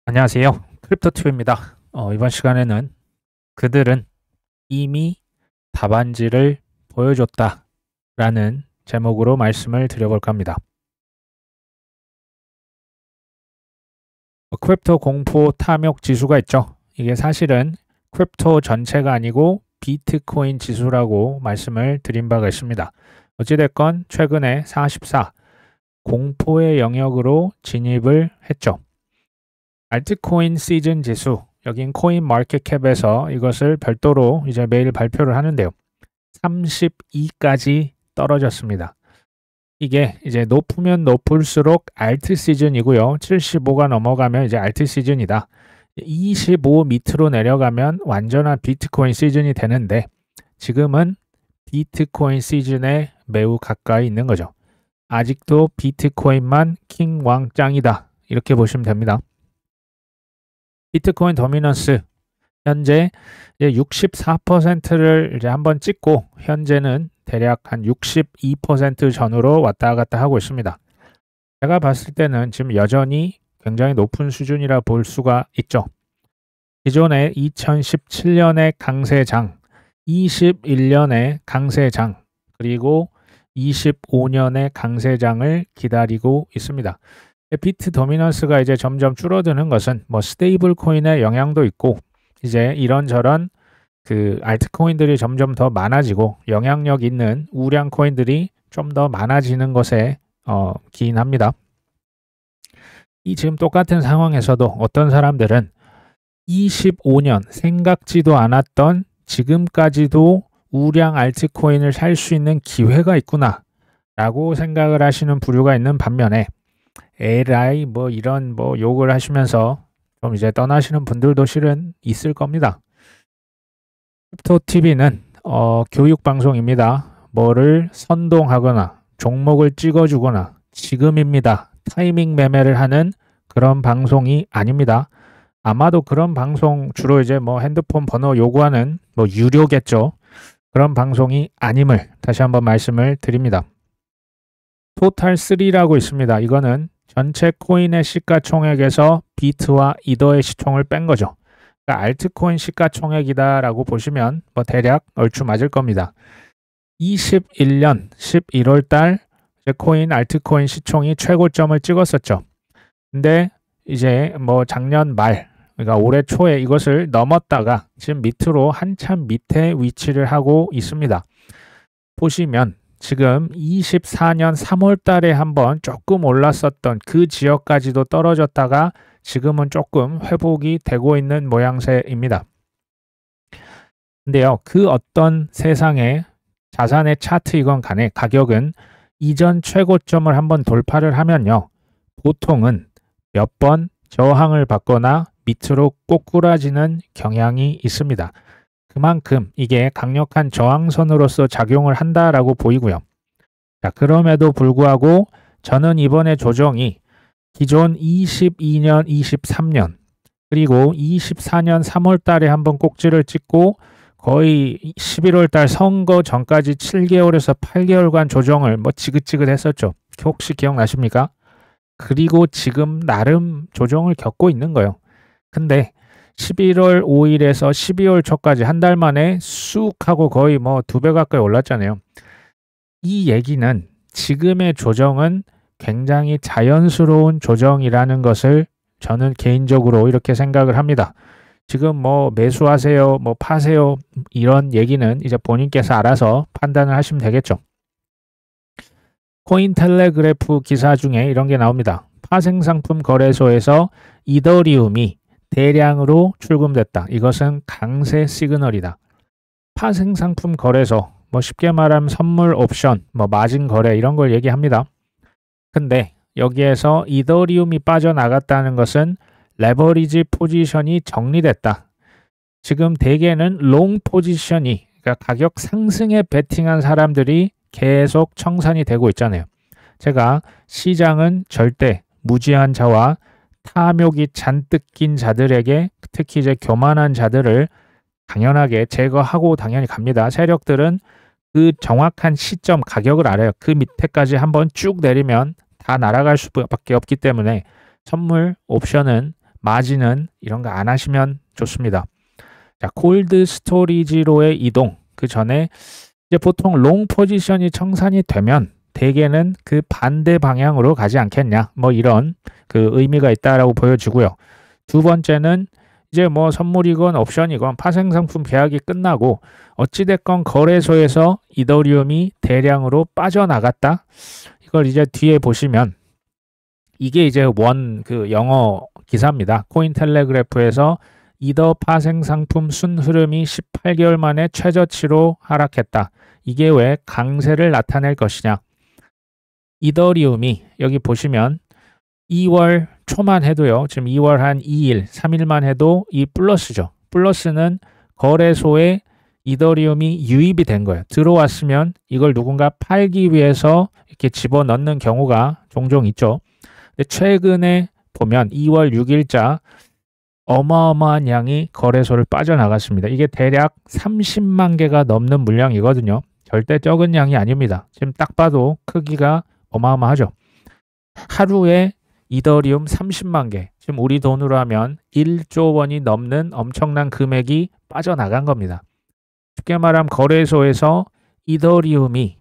안녕하세요. 크립토튜브입니다. 이번 시간에는 그들은 이미 답안지를 보여줬다 라는 제목으로 말씀을 드려볼까 합니다. 크립토 공포 탐욕 지수가 있죠. 이게 사실은 크립토 전체가 아니고 비트코인 지수라고 말씀을 드린 바가 있습니다. 어찌됐건 최근에 44 공포의 영역으로 진입을 했죠. 알트코인 시즌 지수, 여긴 코인 마켓캡에서 이것을 별도로 이제 매일 발표를 하는데요. 32까지 떨어졌습니다. 이게 이제 높으면 높을수록 알트 시즌이고요. 75가 넘어가면 이제 알트 시즌이다. 25 밑으로 내려가면 완전한 비트코인 시즌이 되는데 지금은 비트코인 시즌에 매우 가까이 있는 거죠. 아직도 비트코인만 킹왕짱이다. 이렇게 보시면 됩니다. 비트코인 도미넌스 현재 64%를 이제 한번 찍고 현재는 대략 한 62% 전후로 왔다 갔다 하고 있습니다. 제가 봤을 때는 지금 여전히 굉장히 높은 수준이라 볼 수가 있죠. 기존에 2017년의 강세장, 21년의 강세장, 그리고 25년의 강세장을 기다리고 있습니다. 비트 도미넌스가 이제 점점 줄어드는 것은 뭐 스테이블 코인의 영향도 있고 이제 이런저런 그 알트코인들이 점점 더 많아지고 영향력 있는 우량 코인들이 좀 더 많아지는 것에 기인합니다. 이 지금 똑같은 상황에서도 어떤 사람들은 25년 생각지도 않았던 지금까지도 우량 알트코인을 살 수 있는 기회가 있구나 라고 생각을 하시는 부류가 있는 반면에 에라이 뭐 이런 뭐 욕을 하시면서 좀 이제 떠나시는 분들도 실은 있을 겁니다. 크립토TV는 교육 방송입니다. 뭐를 선동하거나 종목을 찍어주거나 지금입니다. 타이밍 매매를 하는 그런 방송이 아닙니다. 아마도 그런 방송 주로 이제 뭐 핸드폰 번호 요구하는 뭐 유료겠죠. 그런 방송이 아님을 다시 한번 말씀을 드립니다. 토탈3라고 있습니다. 이거는 전체 코인의 시가총액에서 비트와 이더의 시총을 뺀 거죠. 그러니까 알트코인 시가총액이다라고 보시면 뭐 대략 얼추 맞을 겁니다. 21년 11월 달 코인 알트코인 시총이 최고점을 찍었었죠. 근데 이제 뭐 작년 말 그러니까 올해 초에 이것을 넘었다가 지금 밑으로 한참 밑에 위치를 하고 있습니다. 보시면 지금 24년 3월 달에 한번 조금 올랐었던 그 지역까지도 떨어졌다가 지금은 조금 회복이 되고 있는 모양새입니다. 근데요, 그 어떤 세상의 자산의 차트이건 간에 가격은 이전 최고점을 한번 돌파를 하면요, 보통은 몇 번 저항을 받거나 밑으로 꼬꾸라지는 경향이 있습니다. 그만큼 이게 강력한 저항선으로서 작용을 한다라고 보이고요. 자, 그럼에도 불구하고 저는 이번에 조정이 기존 22년, 23년 그리고 24년 3월 달에 한번 꼭지를 찍고 거의 11월 달 선거 전까지 7개월에서 8개월간 조정을 뭐 지긋지긋 했었죠. 혹시 기억나십니까? 그리고 지금 나름 조정을 겪고 있는 거예요. 근데 11월 5일에서 12월 초까지 한 달 만에 쑥 하고 거의 뭐 2배 가까이 올랐잖아요. 이 얘기는 지금의 조정은 굉장히 자연스러운 조정이라는 것을 저는 개인적으로 이렇게 생각을 합니다. 지금 뭐 매수하세요, 뭐 파세요 이런 얘기는 이제 본인께서 알아서 판단을 하시면 되겠죠. 코인텔레그래프 기사 중에 이런 게 나옵니다. 파생상품 거래소에서 이더리움이 대량으로 출금됐다. 이것은 강세 시그널이다. 파생상품 거래소, 뭐 쉽게 말하면 선물 옵션, 뭐 마진 거래 이런 걸 얘기합니다. 근데 여기에서 이더리움이 빠져나갔다는 것은 레버리지 포지션이 정리됐다. 지금 대개는 롱 포지션이 그러니까 가격 상승에 베팅한 사람들이 계속 청산이 되고 있잖아요. 제가 시장은 절대 무지한 자와 탐욕이 잔뜩 낀 자들에게 특히 이제 교만한 자들을 당연하게 제거하고 당연히 갑니다. 세력들은 그 정확한 시점 가격을 알아요. 그 밑에까지 한번 쭉 내리면 다 날아갈 수밖에 없기 때문에 선물 옵션은 마진은 이런 거 안 하시면 좋습니다. 자, 콜드 스토리지로의 이동. 그 전에 이제 보통 롱 포지션이 청산이 되면 대개는 그 반대 방향으로 가지 않겠냐. 뭐 이런 그 의미가 있다라고 보여지고요. 두 번째는 이제 뭐 선물이건 옵션이건 파생상품 계약이 끝나고 어찌됐건 거래소에서 이더리움이 대량으로 빠져나갔다. 이걸 이제 뒤에 보시면 이게 이제 그 영어 기사입니다. 코인텔레그래프에서 이더 파생상품 순흐름이 18개월 만에 최저치로 하락했다. 이게 왜 강세를 나타낼 것이냐. 이더리움이 여기 보시면 2월 초만 해도요. 지금 2월 한 2일, 3일만 해도 이 플러스죠. 플러스는 거래소에 이더리움이 유입이 된 거예요. 들어왔으면 이걸 누군가 팔기 위해서 이렇게 집어넣는 경우가 종종 있죠. 근데 최근에 보면 2월 6일자 어마어마한 양이 거래소를 빠져나갔습니다. 이게 대략 30만 개가 넘는 물량이거든요. 절대 적은 양이 아닙니다. 지금 딱 봐도 크기가 어마어마하죠. 하루에 이더리움 30만 개, 지금 우리 돈으로 하면 1조 원이 넘는 엄청난 금액이 빠져나간 겁니다. 쉽게 말하면 거래소에서 이더리움이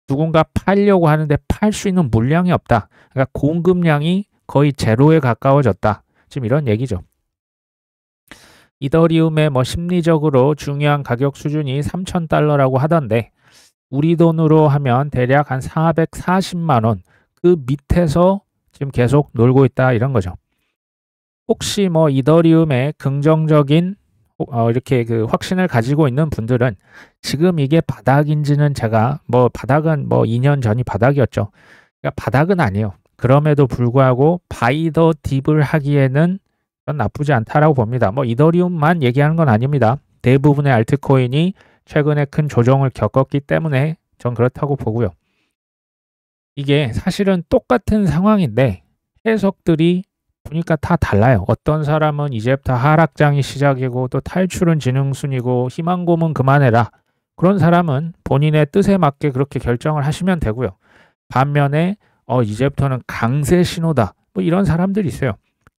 누군가 팔려고 하는데 팔 수 있는 물량이 없다. 그러니까 공급량이 거의 제로에 가까워졌다. 지금 이런 얘기죠. 이더리움의 뭐 심리적으로 중요한 가격 수준이 3,000달러라고 하던데 우리 돈으로 하면 대략 한 440만 원, 그 밑에서 지금 계속 놀고 있다 이런 거죠. 혹시 뭐 이더리움의 긍정적인 이렇게 그 확신을 가지고 있는 분들은 지금 이게 바닥인지는 제가 뭐 바닥은 뭐 2년 전이 바닥이었죠. 그러니까 바닥은 아니에요. 그럼에도 불구하고 바이 더 딥을 하기에는 나쁘지 않다라고 봅니다. 뭐 이더리움만 얘기하는 건 아닙니다. 대부분의 알트코인이 최근에 큰 조정을 겪었기 때문에 전 그렇다고 보고요. 이게 사실은 똑같은 상황인데 해석들이 보니까 다 달라요. 어떤 사람은 이제부터 하락장이 시작이고 또 탈출은 지능순이고 희망고문 그만해라. 그런 사람은 본인의 뜻에 맞게 그렇게 결정을 하시면 되고요. 반면에 이제부터는 강세 신호다. 뭐 이런 사람들이 있어요.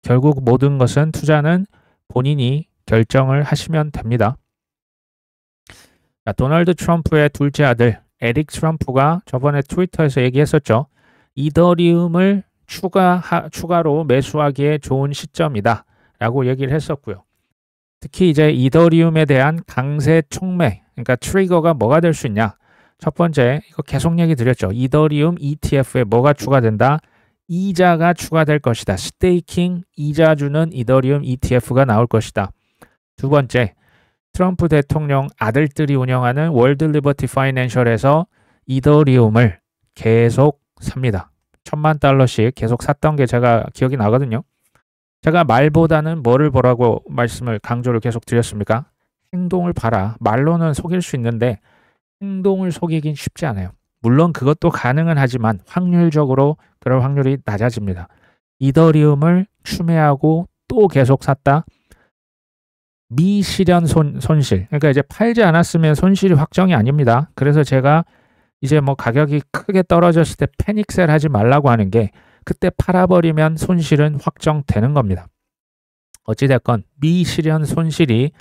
결국 모든 것은 투자는 본인이 결정을 하시면 됩니다. 자, 도널드 트럼프의 둘째 아들 에릭 트럼프가 저번에 트위터에서 얘기했었죠. 이더리움을 추가로 매수하기에 좋은 시점이다 라고 얘기를 했었고요. 특히 이제 이더리움에 대한 강세 촉매, 그러니까 트리거가 뭐가 될 수 있냐. 첫 번째, 이거 계속 얘기 드렸죠. 이더리움 ETF에 뭐가 추가된다? 이자가 추가될 것이다. 스테이킹 이자 주는 이더리움 ETF가 나올 것이다. 두 번째, 트럼프 대통령 아들들이 운영하는 월드 리버티 파이낸셜에서 이더리움을 계속 삽니다. 1,000만 달러씩 계속 샀던 게 제가 기억이 나거든요. 제가 말보다는 뭐를 보라고 강조를 계속 드렸습니까? 행동을 봐라. 말로는 속일 수 있는데 행동을 속이긴 쉽지 않아요. 물론 그것도 가능은 하지만 확률적으로 그럴 확률이 낮아집니다. 이더리움을 추매하고 또 계속 샀다. 미실현 손실. 그러니까 이제 팔지 않았으면 손실이 확정이 아닙니다. 그래서 제가 이제 뭐 가격이 크게 떨어졌을 때 패닉셀 하지 말라고 하는 게 그때 팔아버리면 손실은 확정되는 겁니다. 어찌됐건 미실현 손실이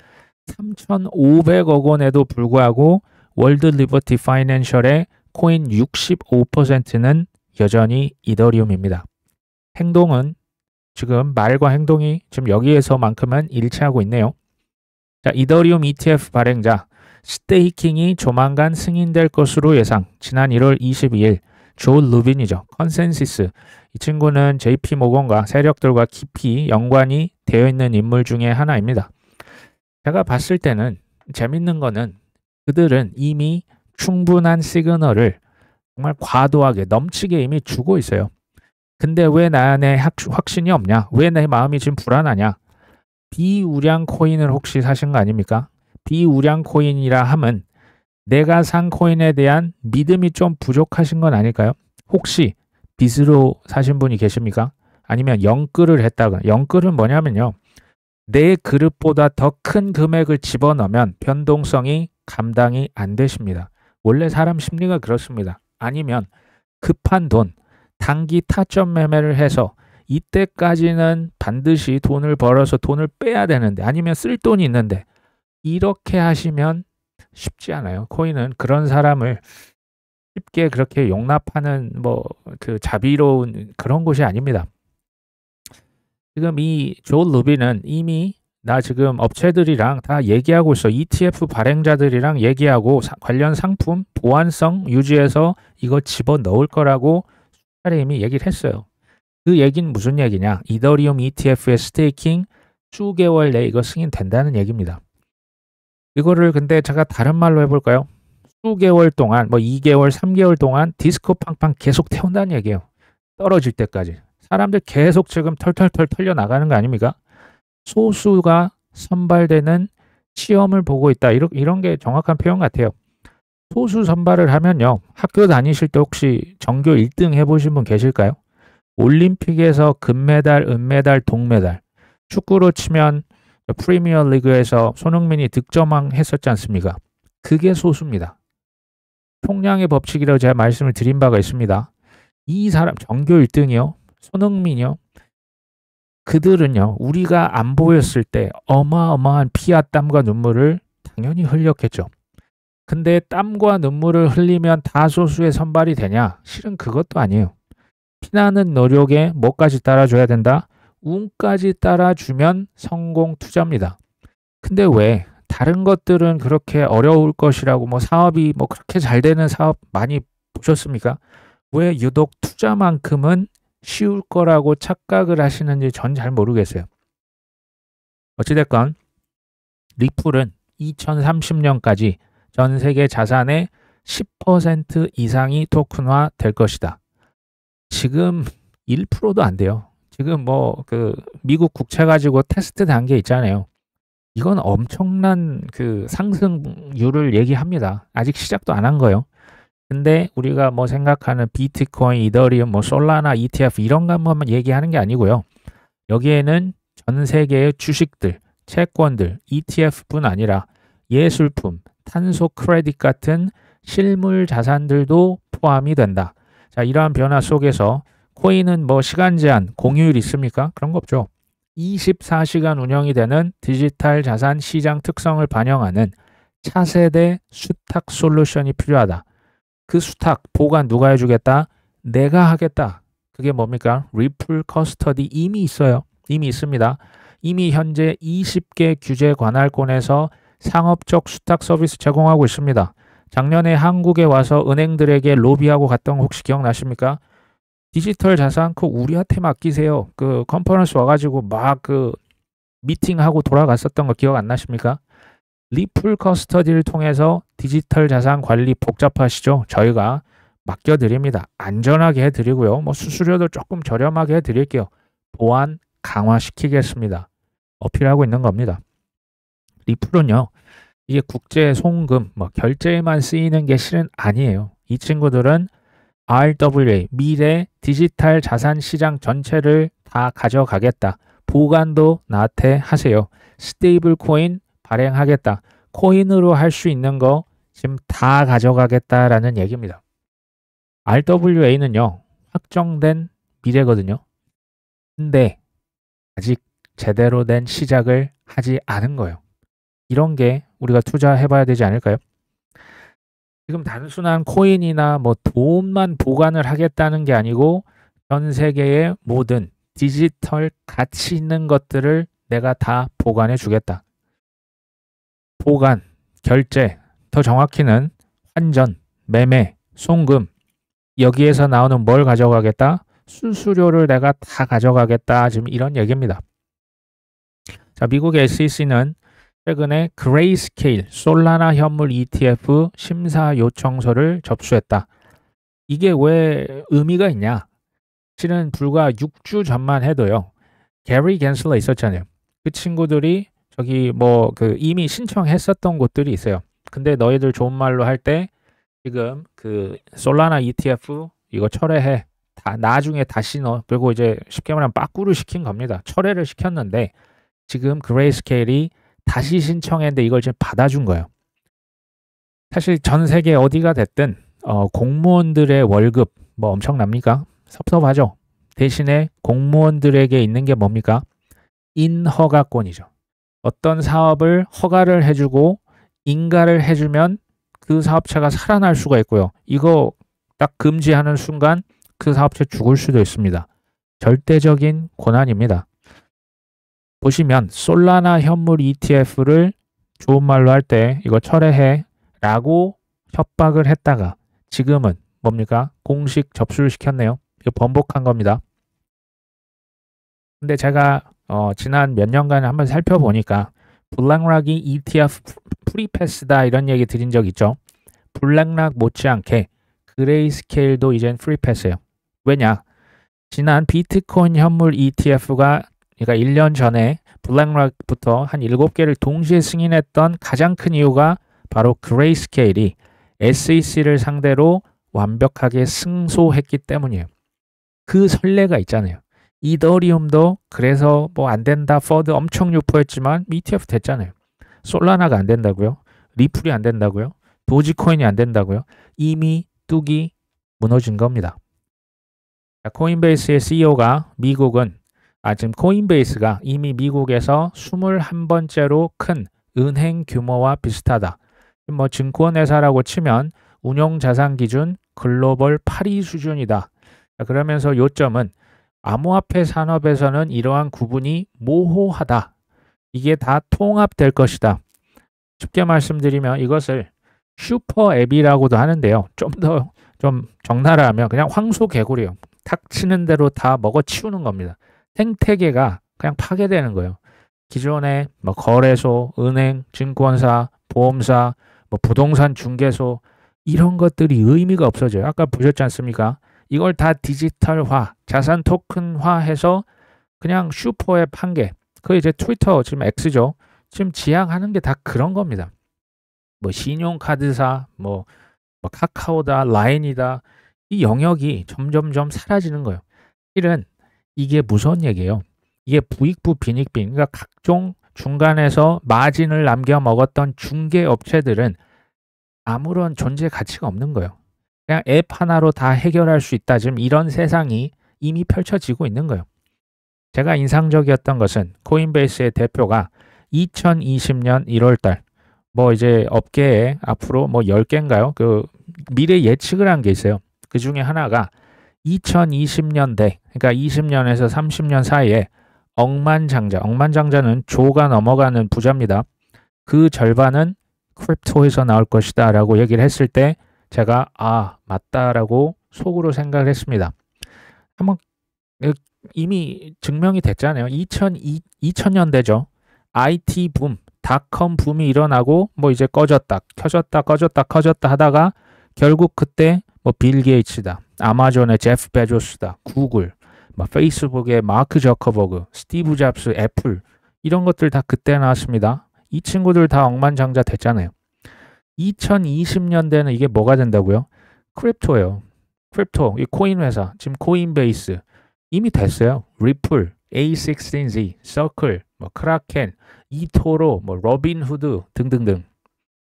3,500억 원에도 불구하고 월드 리버티 파이낸셜의 코인 65%는 여전히 이더리움입니다. 행동은 지금 말과 행동이 지금 여기에서만큼은 일치하고 있네요. 자, 이더리움 ETF 발행자 스테이킹이 조만간 승인될 것으로 예상. 지난 1월 22일 조 루빈이죠. 컨센시스. 이 친구는 JP 모건과 세력들과 깊이 연관이 되어 있는 인물 중에 하나입니다. 제가 봤을 때는 재밌는 거는 그들은 이미 충분한 시그널을 정말 과도하게 넘치게 이미 주고 있어요. 근데 왜 나 안에 확신이 없냐? 왜 내 마음이 지금 불안하냐? 비우량 코인을 혹시 사신 거 아닙니까? 비우량 코인이라 함은 내가 산 코인에 대한 믿음이 좀 부족하신 건 아닐까요? 혹시 빚으로 사신 분이 계십니까? 아니면 영끌을 했다거나. 영끌은 뭐냐면요. 내 그릇보다 더 큰 금액을 집어넣으면 변동성이 감당이 안 되십니다. 원래 사람 심리가 그렇습니다. 아니면 급한 돈, 단기 타점 매매를 해서 이때까지는 반드시 돈을 벌어서 돈을 빼야 되는데 아니면 쓸 돈이 있는데 이렇게 하시면 쉽지 않아요. 코인은 그런 사람을 쉽게 그렇게 용납하는 뭐 그 자비로운 그런 곳이 아닙니다. 지금 이 조 루비는 이미 나 지금 업체들이랑 다 얘기하고 있어. ETF 발행자들이랑 얘기하고 관련 상품 보안성 유지해서 이거 집어넣을 거라고 수차례 이미 얘기를 했어요. 그 얘기는 무슨 얘기냐? 이더리움 ETF의 스테이킹 수개월 내에 이거 승인된다는 얘기입니다. 이거를 근데 제가 다른 말로 해볼까요? 수개월 동안 뭐 2개월, 3개월 동안 디스코 팡팡 계속 태운다는 얘기예요. 떨어질 때까지. 사람들 계속 지금 털털털 털려 나가는 거 아닙니까? 소수가 선발되는 시험을 보고 있다. 이런 게 정확한 표현 같아요. 소수 선발을 하면요. 학교 다니실 때 혹시 전교 1등 해보신 분 계실까요? 올림픽에서 금메달, 은메달, 동메달. 축구로 치면 프리미어 리그에서 손흥민이 득점왕 했었지 않습니까? 그게 소수입니다. 총량의 법칙이라고 제가 말씀을 드린 바가 있습니다. 이 사람 전교 1등이요. 손흥민이요. 그들은요. 우리가 안 보였을 때 어마어마한 피와 땀과 눈물을 당연히 흘렸겠죠. 근데 땀과 눈물을 흘리면 다소수의 선발이 되냐? 실은 그것도 아니에요. 피나는 노력에 뭐까지 따라줘야 된다? 운까지 따라주면 성공 투자입니다. 근데 왜 다른 것들은 그렇게 어려울 것이라고 뭐 사업이 뭐 그렇게 잘 되는 사업 많이 보셨습니까? 왜 유독 투자만큼은 쉬울 거라고 착각을 하시는지 전 잘 모르겠어요. 어찌됐건 리플은 2030년까지 전 세계 자산의 10% 이상이 토큰화 될 것이다. 지금 1%도 안 돼요. 지금 뭐 그 미국 국채 가지고 테스트 단계 있잖아요. 이건 엄청난 그 상승률을 얘기합니다. 아직 시작도 안 한 거예요. 근데 우리가 뭐 생각하는 비트코인, 이더리움, 뭐 솔라나, ETF 이런 것만 얘기하는 게 아니고요. 여기에는 전 세계의 주식들, 채권들, ETF뿐 아니라 예술품, 탄소 크레딧 같은 실물 자산들도 포함이 된다. 자, 이러한 변화 속에서 코인은 뭐 시간 제한, 공휴일 있습니까? 그런 거 없죠. 24시간 운영이 되는 디지털 자산 시장 특성을 반영하는 차세대 수탁 솔루션이 필요하다. 그 수탁, 보관 누가 해주겠다? 내가 하겠다. 그게 뭡니까? 리플 커스터디 이미 있어요. 이미 있습니다. 이미 현재 20개 규제 관할권에서 상업적 수탁 서비스 제공하고 있습니다. 작년에 한국에 와서 은행들에게 로비하고 갔던 거 혹시 기억나십니까? 디지털 자산 그 우리한테 맡기세요. 그 컨퍼런스 와가지고 막 그 미팅하고 돌아갔었던 거 기억 안 나십니까? 리플 커스터디를 통해서 디지털 자산 관리 복잡하시죠? 저희가 맡겨드립니다. 안전하게 해드리고요. 뭐 수수료도 조금 저렴하게 해드릴게요. 보안 강화시키겠습니다. 어필하고 있는 겁니다. 리플은요. 이게 국제 송금, 뭐 결제에만 쓰이는 게 실은 아니에요. 이 친구들은 RWA, 미래 디지털 자산 시장 전체를 다 가져가겠다. 보관도 나한테 하세요. 스테이블 코인 발행하겠다. 코인으로 할 수 있는 거 지금 다 가져가겠다라는 얘기입니다. RWA는요. 확정된 미래거든요. 근데 아직 제대로 된 시작을 하지 않은 거예요. 이런 게 우리가 투자해봐야 되지 않을까요? 지금 단순한 코인이나 뭐 돈만 보관을 하겠다는 게 아니고 전 세계의 모든 디지털 가치 있는 것들을 내가 다 보관해 주겠다. 보관, 결제, 더 정확히는 환전, 매매, 송금 여기에서 나오는 뭘 가져가겠다? 수수료를 내가 다 가져가겠다. 지금 이런 얘기입니다. 자, 미국의 SEC는 최근에 그레이스케일 솔라나 현물 ETF 심사 요청서를 접수했다. 이게 왜 의미가 있냐? 실은 불과 6주 전만 해도요. 게리 겐슬러 있었잖아요. 그 친구들이 저기 뭐 그 이미 신청했었던 곳들이 있어요. 근데 너희들 좋은 말로 할 때 지금 그 솔라나 ETF 이거 철회해. 다 나중에 다시 넣어. 그리고 이제 쉽게 말하면 빠꾸를 시킨 겁니다. 철회를 시켰는데 지금 그레이스케일이 다시 신청했는데 이걸 지금 받아준 거예요. 사실 전 세계 어디가 됐든 공무원들의 월급 뭐 엄청납니까? 섭섭하죠. 대신에 공무원들에게 있는 게 뭡니까? 인허가권이죠. 어떤 사업을 허가를 해주고 인가를 해주면 그 사업체가 살아날 수가 있고요. 이거 딱 금지하는 순간 그 사업체 죽을 수도 있습니다. 절대적인 권한입니다. 보시면 솔라나 현물 ETF를 좋은 말로 할 때 이거 철회해 라고 협박을 했다가 지금은 뭡니까? 공식 접수를 시켰네요. 이거 번복한 겁니다. 근데 제가 지난 몇 년간 한번 살펴보니까 블랙락이 ETF 프리패스다 이런 얘기 드린 적 있죠. 블랙락 못지않게 그레이스케일도 이젠 프리패스예요. 왜냐? 지난 비트코인 현물 ETF가 그러니까 1년 전에 블랙락부터 한 7개를 동시에 승인했던 가장 큰 이유가 바로 그레이스케일이 SEC를 상대로 완벽하게 승소했기 때문이에요. 그 선례가 있잖아요. 이더리움도 그래서 뭐 안 된다, 퍼드 엄청 유포했지만 ETF 됐잖아요. 솔라나가 안 된다고요? 리플이 안 된다고요? 도지코인이 안 된다고요? 이미 뚝이 무너진 겁니다. 코인베이스의 CEO가 지금 코인베이스가 이미 미국에서 21번째로 큰 은행 규모와 비슷하다. 뭐 증권회사라고 치면 운용자산 기준 글로벌 8위 수준이다. 그러면서 요점은 암호화폐 산업에서는 이러한 구분이 모호하다. 이게 다 통합될 것이다. 쉽게 말씀드리면 이것을 슈퍼 앱이라고도 하는데요. 좀 적나라하면 그냥 황소개구리예요. 탁 치는 대로 다 먹어치우는 겁니다. 생태계가 그냥 파괴되는 거예요. 기존의 뭐 거래소, 은행, 증권사, 보험사, 뭐 부동산 중개소 이런 것들이 의미가 없어져요. 아까 보셨지 않습니까? 이걸 다 디지털화, 자산 토큰화해서 그냥 슈퍼앱 한 개. 그 이제 트위터 지금 X죠. 지금 지향하는 게 다 그런 겁니다. 뭐 신용카드사, 뭐 카카오다, 라인이다. 이 영역이 점점점 사라지는 거예요. 실은 이게 무서운 얘기예요. 이게 부익부 빈익빈. 그러니까 각종 중간에서 마진을 남겨 먹었던 중개 업체들은 아무런 존재 가치가 없는 거예요. 그냥 앱 하나로 다 해결할 수 있다. 지금 이런 세상이 이미 펼쳐지고 있는 거예요. 제가 인상적이었던 것은 코인베이스의 대표가 2020년 1월달 뭐 이제 업계에 앞으로 뭐 10개인가요? 그 미래 예측을 한 게 있어요. 그 중에 하나가 2020년대 그러니까 20년에서 30년 사이에 억만장자는 조가 넘어가는 부자입니다. 그 절반은 크립토에서 나올 것이다 라고 얘기를 했을 때 제가 맞다라고 속으로 생각을 했습니다. 한번 이미 증명이 됐잖아요. 2000년대죠. IT 붐, 닷컴 붐이 일어나고 뭐 이제 꺼졌다 커졌다 하다가 결국 그때 뭐 빌 게이츠다, 아마존의 제프 베조스다, 구글, 뭐 페이스북의 마크 저커버그, 스티브 잡스, 애플 이런 것들 다 그때 나왔습니다. 이 친구들 다 억만장자 됐잖아요. 2020년대는 이게 뭐가 된다고요? 크립토예요. 크립토, 이 코인 회사, 지금 코인베이스 이미 됐어요. 리플, A16Z, 서클, 뭐 크라켄, 이토로, 뭐 로빈후드 등등등.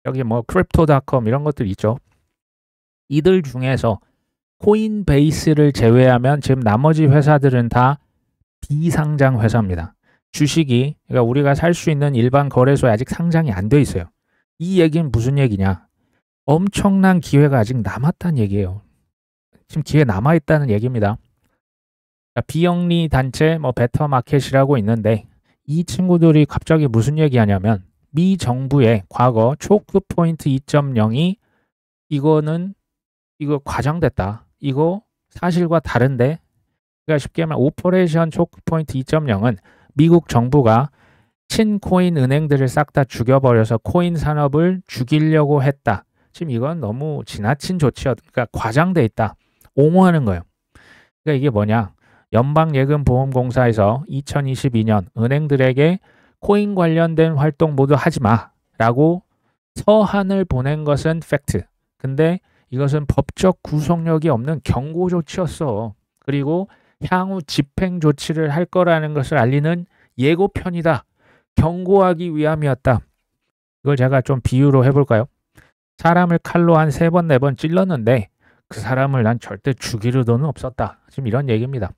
여기 뭐 크립토닷컴 이런 것들 있죠. 이들 중에서 코인베이스를 제외하면 지금 나머지 회사들은 다 비상장 회사입니다. 주식이 그러니까 우리가 살 수 있는 일반 거래소에 아직 상장이 안 돼 있어요. 이 얘기는 무슨 얘기냐? 엄청난 기회가 아직 남았다는 얘기예요. 지금 기회 남아있다는 얘기입니다. 비영리 단체 뭐 베터마켓이라고 있는데 이 친구들이 갑자기 무슨 얘기하냐면 미 정부의 과거 초크 포인트 2.0이 이거 과장됐다. 이거 사실과 다른데 그러니까 쉽게 말하면 오퍼레이션 초크 포인트 2.0은 미국 정부가 친코인 은행들을 싹 다 죽여버려서 코인 산업을 죽이려고 했다. 지금 이건 너무 지나친 조치였다. 그러니까 과장돼 있다. 옹호하는 거예요. 그러니까 이게 뭐냐? 연방예금보험공사에서 2022년 은행들에게 코인 관련된 활동 모두 하지 마라고 서한을 보낸 것은 팩트. 근데 이것은 법적 구속력이 없는 경고 조치였어. 그리고 향후 집행 조치를 할 거라는 것을 알리는 예고편이다. 경고하기 위함이었다. 이걸 제가 좀 비유로 해볼까요? 사람을 칼로 한 3번, 4번 찔렀는데 그 사람을 난 절대 죽일 의도는 없었다. 지금 이런 얘기입니다.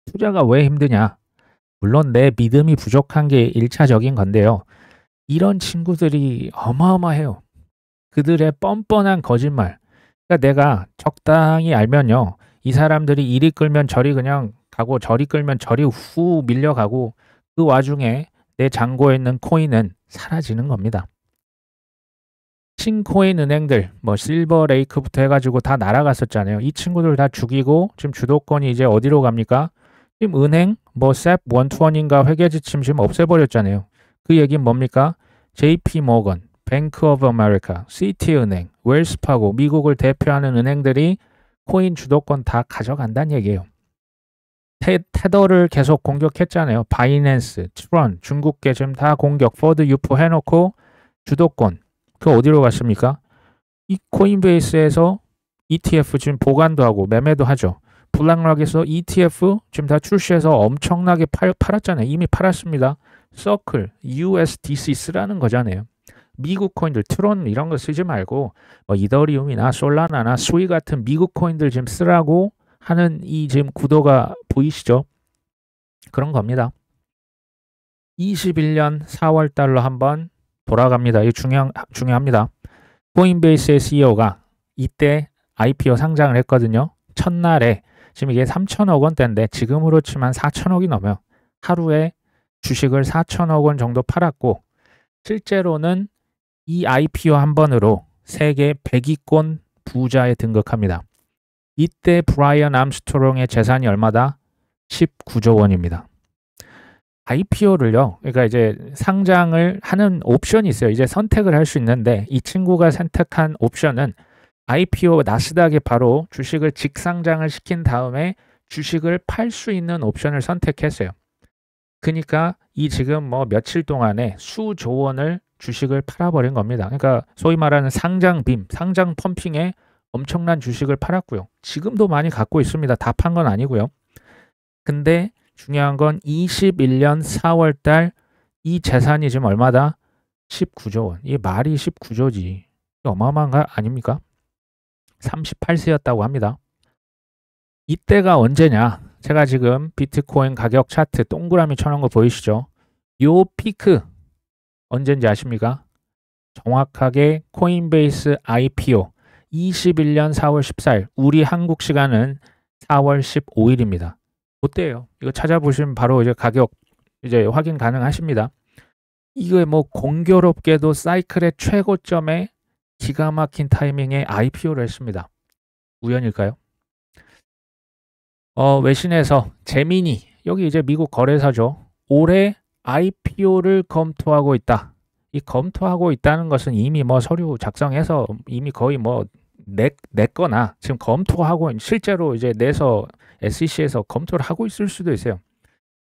투자가 왜 힘드냐? 물론 내 믿음이 부족한 게 1차적인 건데요. 이런 친구들이 어마어마해요. 그들의 뻔뻔한 거짓말. 그러니까 내가 적당히 알면요. 이 사람들이 이리 끌면 저리 그냥 가고 저리 끌면 저리 후 밀려가고 그 와중에 내 잔고에 있는 코인은 사라지는 겁니다. 신코인 은행들, 뭐 실버레이크부터 해가지고 다 날아갔었잖아요. 이 친구들 다 죽이고 지금 주도권이 이제 어디로 갑니까? 지금 은행, 뭐 셉 원투원인가 회계지침 지금 없애버렸잖아요. 그 얘기는 뭡니까? JP 모건, 뱅크 오브 아메리카, 시티은행, 웰스파고, 미국을 대표하는 은행들이 코인 주도권 다 가져간다는 얘기예요. 테더를 계속 공격했잖아요. 바이낸스, 트론, 중국계 지금 다 공격, 포드 유포 해놓고 주도권. 그 어디로 갔습니까? 이 코인베이스에서 ETF 지금 보관도 하고 매매도 하죠. 블랙락에서 ETF 지금 다 출시해서 엄청나게 팔았잖아요. 이미 팔았습니다. 서클, USDC 쓰라는 거잖아요. 미국 코인들, 트론 이런 거 쓰지 말고 뭐 이더리움이나 솔라나나 스위 같은 미국 코인들 지금 쓰라고 하는 이 지금 구도가 보이시죠? 그런 겁니다. 21년 4월 달로 한번 돌아갑니다. 이거 중요합니다. 코인베이스의 CEO가 이때 IPO 상장을 했거든요. 첫날에 지금 이게 3천억 원대인데 지금으로 치면 4천억이 넘어요. 하루에 주식을 4천억 원 정도 팔았고 실제로는 이 IPO 한 번으로 세계 100위권 부자에 등극합니다. 이때 브라이언 암스트롱의 재산이 얼마다? 19조 원입니다. IPO를요, 그러니까 이제 상장을 하는 옵션이 있어요. 이제 선택을 할 수 있는데 이 친구가 선택한 옵션은 IPO 나스닥에 바로 주식을 직상장을 시킨 다음에 주식을 팔 수 있는 옵션을 선택했어요. 그러니까 이 지금 뭐 며칠 동안에 수조 원을 주식을 팔아버린 겁니다. 그러니까 소위 말하는 상장빔, 상장 펌핑에 엄청난 주식을 팔았고요. 지금도 많이 갖고 있습니다. 다 판 건 아니고요. 근데 중요한 건 21년 4월 달 이 재산이 지금 얼마다? 19조 원. 이 말이 19조지. 어마어마한 거 아닙니까? 38세였다고 합니다. 이때가 언제냐? 제가 지금 비트코인 가격 차트 동그라미 쳐놓은 거 보이시죠? 요 피크 언제인지 아십니까? 정확하게 코인베이스 IPO 21년 4월 14일 우리 한국 시간은 4월 15일입니다. 그때요. 이거 찾아보시면 바로 이제 가격 이제 확인 가능하십니다. 이거 뭐 공교롭게도 사이클의 최고점에 기가 막힌 타이밍에 IPO를 했습니다. 우연일까요? 외신에서 제미니 여기 이제 미국 거래사죠. 올해 IPO를 검토하고 있다. 이 검토하고 있다는 것은 이미 뭐 서류 작성해서 이미 거의 뭐 냈거나 지금 검토하고 실제로 이제 내서 SEC에서 검토를 하고 있을 수도 있어요.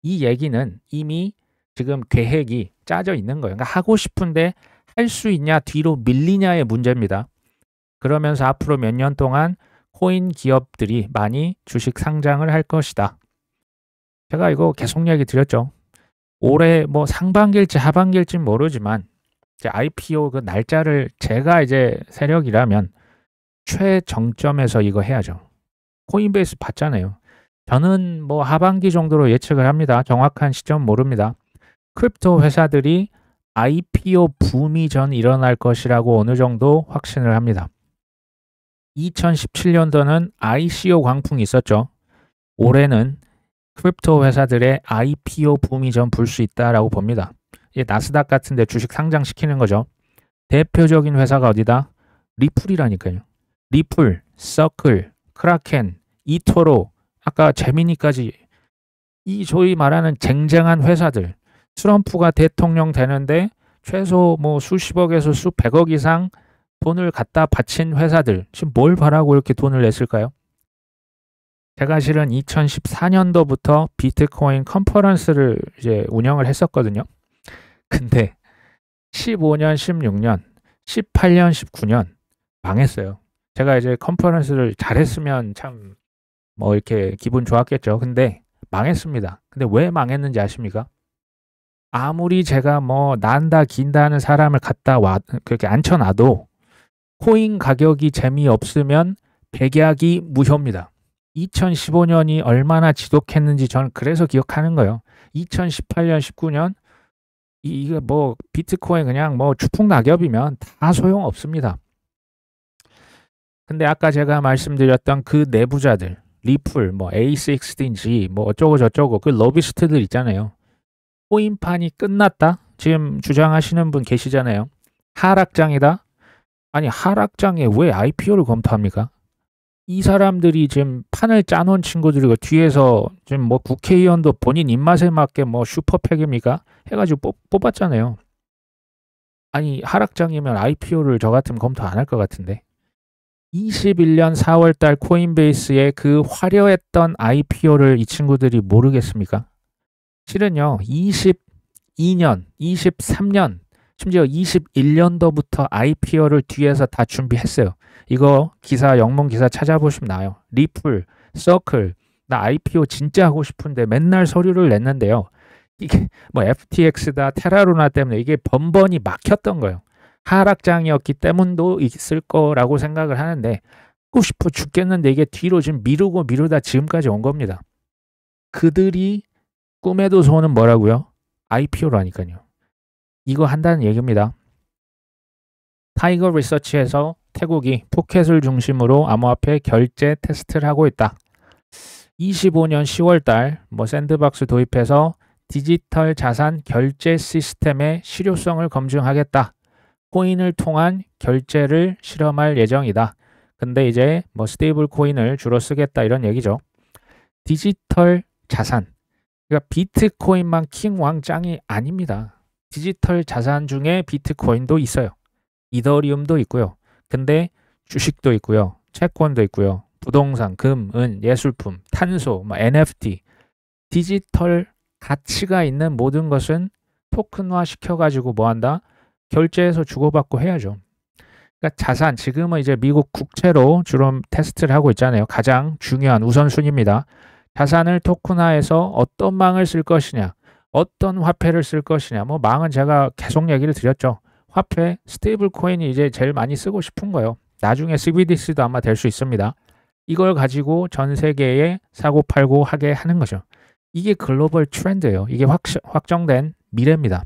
이 얘기는 이미 지금 계획이 짜져 있는 거예요. 그러니까 하고 싶은데 할 수 있냐 뒤로 밀리냐의 문제입니다. 그러면서 앞으로 몇 년 동안 코인 기업들이 많이 주식 상장을 할 것이다. 제가 이거 계속 얘기 드렸죠. 올해 뭐 상반기일지 하반기일지는 모르지만 이제 IPO 그 날짜를 제가 이제 세력이라면 최정점에서 이거 해야죠. 코인베이스 봤잖아요. 저는 뭐 하반기 정도로 예측을 합니다. 정확한 시점 모릅니다. 크립토 회사들이 IPO 붐이 전 일어날 것이라고 어느 정도 확신을 합니다. 2017년도는 ICO 광풍이 있었죠. 올해는 크립토 회사들의 IPO 붐이 전 불 수 있다라고 봅니다. 이게 나스닥 같은 데 주식 상장시키는 거죠. 대표적인 회사가 어디다? 리플이라니까요. 리플, 서클, 크라켄, 이토로, 아까 제미니까지 이 소위 말하는 쟁쟁한 회사들. 트럼프가 대통령 되는데 최소 뭐 수십억에서 수백억 이상 돈을 갖다 바친 회사들 지금 뭘 바라고 이렇게 돈을 냈을까요? 제가 실은 2014년도부터 비트코인 컨퍼런스를 이제 운영을 했었거든요. 근데 15년, 16년, 18년, 19년 망했어요. 제가 이제 컨퍼런스를 잘했으면 참 뭐 이렇게 기분 좋았겠죠. 근데 망했습니다. 근데 왜 망했는지 아십니까? 아무리 제가 뭐 난다 긴다 하는 사람을 갖다 그렇게 앉혀놔도 코인 가격이 재미없으면 백약이 무효입니다. 2015년이 얼마나 지독했는지 저는 그래서 기억하는 거예요. 2018년, 19년 이게 뭐 비트코인 그냥 뭐 추풍낙엽이면 다 소용없습니다. 근데 아까 제가 말씀드렸던 그 내부자들, 리플, 뭐 A16G, 뭐 어쩌고 저쩌고 그 로비스트들 있잖아요. 코인판이 끝났다? 지금 주장하시는 분 계시잖아요. 하락장이다? 아니 하락장에 왜 IPO를 검토합니까? 이 사람들이 지금 판을 짜놓은 친구들이고 뒤에서 지금 뭐 국회의원도 본인 입맛에 맞게 뭐 슈퍼팩입니까? 해가지고 뽑았잖아요. 아니 하락장이면 IPO를 저 같으면 검토 안 할 것 같은데. 21년 4월달 코인베이스의 그 화려했던 IPO를 이 친구들이 모르겠습니까? 실은요 22년, 23년, 심지어 21년도부터 IPO를 뒤에서 다 준비했어요. 이거 기사 영문 기사 찾아보시면 나와요. 리플, 서클, 나 IPO 진짜 하고 싶은데 맨날 서류를 냈는데요. 이게 뭐 FTX다 테라루나 때문에 이게 번번이 막혔던 거예요. 하락장이었기 때문도 있을 거라고 생각을 하는데 하고 싶어 죽겠는데 이게 뒤로 지금 미루고 미루다 지금까지 온 겁니다. 그들이 꿈에도 소원은 뭐라고요? IPO라니까요. 이거 한다는 얘기입니다. 타이거 리서치에서 태국이 푸켓을 중심으로 암호화폐 결제 테스트를 하고 있다. 25년 10월달 뭐 샌드박스 도입해서 디지털 자산 결제 시스템의 실효성을 검증하겠다. 코인을 통한 결제를 실험할 예정이다. 근데 이제 뭐 스테이블 코인을 주로 쓰겠다 이런 얘기죠. 디지털 자산. 그러니까 비트코인만 킹왕짱이 아닙니다. 디지털 자산 중에 비트코인도 있어요. 이더리움도 있고요. 근데 주식도 있고요. 채권도 있고요. 부동산, 금, 은, 예술품, 탄소, 뭐 NFT, 디지털 가치가 있는 모든 것은 토큰화 시켜가지고 뭐한다? 결제해서 주고받고 해야죠. 그러니까 자산, 지금은 이제 미국 국채로 주로 테스트를 하고 있잖아요. 가장 중요한 우선순위입니다. 자산을 토큰화해서 어떤 망을 쓸 것이냐, 어떤 화폐를 쓸 것이냐. 뭐 망은 제가 계속 얘기를 드렸죠. 화폐, 스테이블 코인이 이제 제일 많이 쓰고 싶은 거예요. 나중에 CBDC도 아마 될 수 있습니다. 이걸 가지고 전 세계에 사고 팔고 하게 하는 거죠. 이게 글로벌 트렌드예요. 이게 확정된 미래입니다.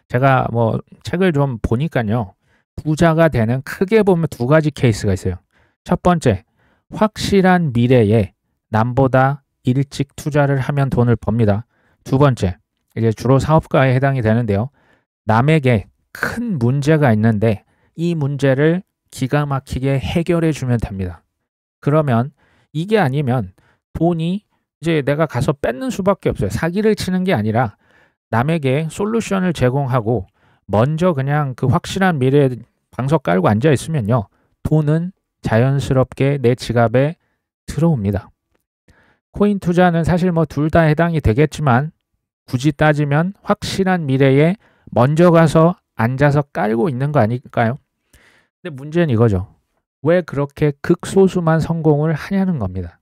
제가 뭐 책을 좀 보니까요. 부자가 되는 크게 보면 두 가지 케이스가 있어요. 첫 번째, 확실한 미래에 남보다 일찍 투자를 하면 돈을 법니다. 두 번째, 이제 주로 사업가에 해당이 되는데요. 남에게 큰 문제가 있는데 이 문제를 기가 막히게 해결해 주면 됩니다. 그러면 이게 아니면 돈이 이제 내가 가서 뺏는 수밖에 없어요. 사기를 치는 게 아니라 남에게 솔루션을 제공하고 먼저 그냥 그 확실한 미래에 방석 깔고 앉아 있으면요. 돈은 자연스럽게 내 지갑에 들어옵니다. 코인 투자는 사실 뭐 둘 다 해당이 되겠지만 굳이 따지면 확실한 미래에 먼저 가서 앉아서 깔고 있는 거 아닐까요? 근데 문제는 이거죠. 왜 그렇게 극소수만 성공을 하냐는 겁니다.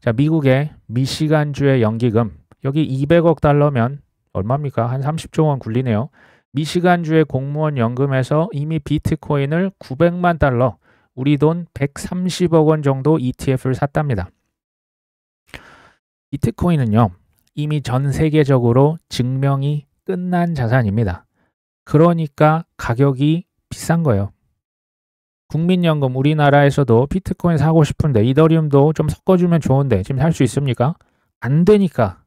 자, 미국의 미시간주의 연기금 여기 200억 달러면 얼마입니까? 한 30조 원 굴리네요. 미시간주의 공무원 연금에서 이미 비트코인을 900만 달러, 우리 돈 130억 원 정도 ETF를 샀답니다. 비트코인은요. 이미 전 세계적으로 증명이 끝난 자산입니다. 그러니까 가격이 비싼 거예요. 국민연금 우리나라에서도 비트코인 사고 싶은데 이더리움도 좀 섞어주면 좋은데 지금 살 수 있습니까? 안 되니까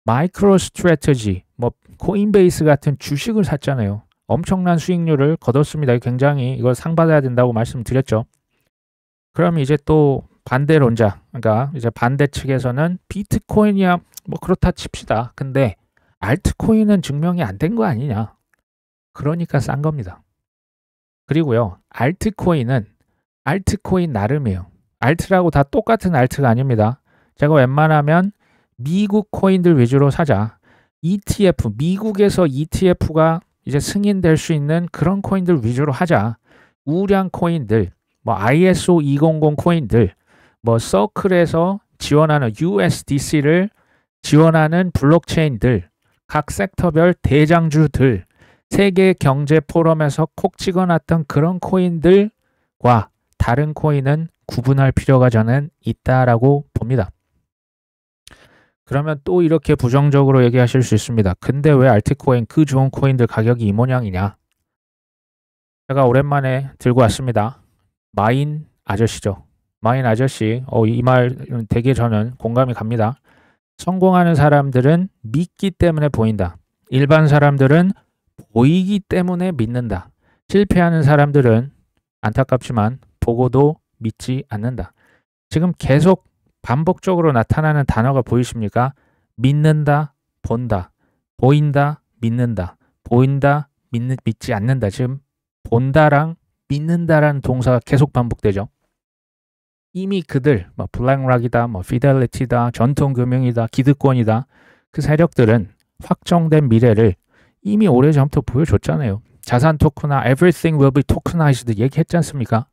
마이크로 스트래티지, 뭐 코인베이스 같은 주식을 샀잖아요. 엄청난 수익률을 거뒀습니다. 굉장히 이걸 상 받아야 된다고 말씀드렸죠. 그럼 이제 또 반대론자, 그러니까 이제 반대 측에서는 비트코인이야 뭐 그렇다 칩시다. 근데 알트코인은 증명이 안 된 거 아니냐. 그러니까 싼 겁니다. 그리고요. 알트코인은 알트코인 나름이에요. 알트라고 다 똑같은 알트가 아닙니다. 제가 웬만하면 미국 코인들 위주로 사자. ETF, 미국에서 ETF가 이제 승인될 수 있는 그런 코인들 위주로 하자. 우량 코인들, 뭐 ISO 200 코인들, 뭐 서클에서 지원하는 USDC를 지원하는 블록체인들, 각 섹터별 대장주들, 세계 경제 포럼에서 콕 찍어놨던 그런 코인들과 다른 코인은 구분할 필요가 저는 있다라고 봅니다. 그러면 또 이렇게 부정적으로 얘기하실 수 있습니다. 근데 왜 알트코인 그 좋은 코인들 가격이 이 모양이냐? 제가 오랜만에 들고 왔습니다. 마인 아저씨죠. 마인 아저씨. 이 말 되게 저는 공감이 갑니다. 성공하는 사람들은 믿기 때문에 보인다. 일반 사람들은 보이기 때문에 믿는다. 실패하는 사람들은 안타깝지만 보고도 믿지 않는다. 지금 계속 반복적으로 나타나는 단어가 보이십니까? 믿는다, 본다, 보인다, 믿는다, 보인다, 믿지 않는다. 지금 본다랑 믿는다라는 동사가 계속 반복되죠. 이미 그들, 블랙락이다, 피델리티다, 전통금융이다, 기득권이다. 그 세력들은 확정된 미래를 이미 오래전부터 보여줬잖아요. 자산 토크나 everything will be tokenized 얘기했지 않습니까?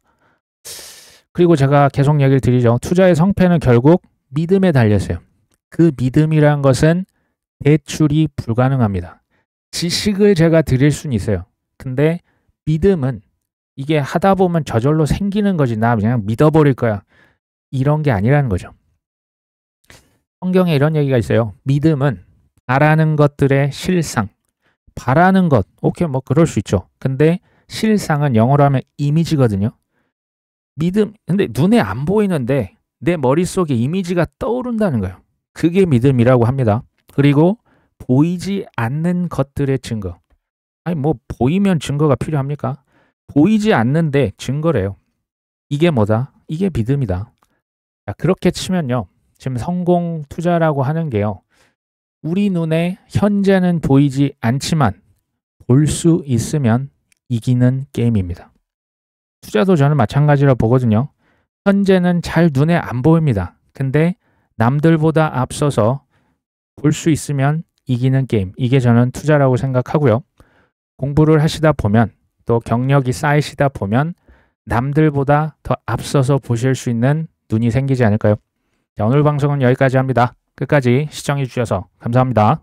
그리고 제가 계속 얘기를 드리죠. 투자의 성패는 결국 믿음에 달렸어요. 그 믿음이란 것은 대출이 불가능합니다. 지식을 제가 드릴 수는 있어요. 근데 믿음은 이게 하다 보면 저절로 생기는 거지. 나 그냥 믿어버릴 거야. 이런 게 아니라는 거죠. 성경에 이런 얘기가 있어요. 믿음은 바라는 것들의 실상. 바라는 것, 오케이, 그럴 수 있죠. 근데 실상은 영어로 하면 이미지거든요. 믿음, 근데 눈에 안 보이는데 내 머릿속에 이미지가 떠오른다는 거예요. 그게 믿음이라고 합니다. 그리고 보이지 않는 것들의 증거. 아니 보이면 증거가 필요합니까? 보이지 않는데 증거래요. 이게 뭐다? 이게 믿음이다. 자, 그렇게 치면요. 지금 성공 투자라고 하는 게요. 우리 눈에 현재는 보이지 않지만 볼 수 있으면 이기는 게임입니다. 투자도 저는 마찬가지라 보거든요. 현재는 잘 눈에 안 보입니다. 근데 남들보다 앞서서 볼 수 있으면 이기는 게임. 이게 저는 투자라고 생각하고요. 공부를 하시다 보면 또 경력이 쌓이시다 보면 남들보다 더 앞서서 보실 수 있는 눈이 생기지 않을까요? 자, 오늘 방송은 여기까지 합니다. 끝까지 시청해 주셔서 감사합니다.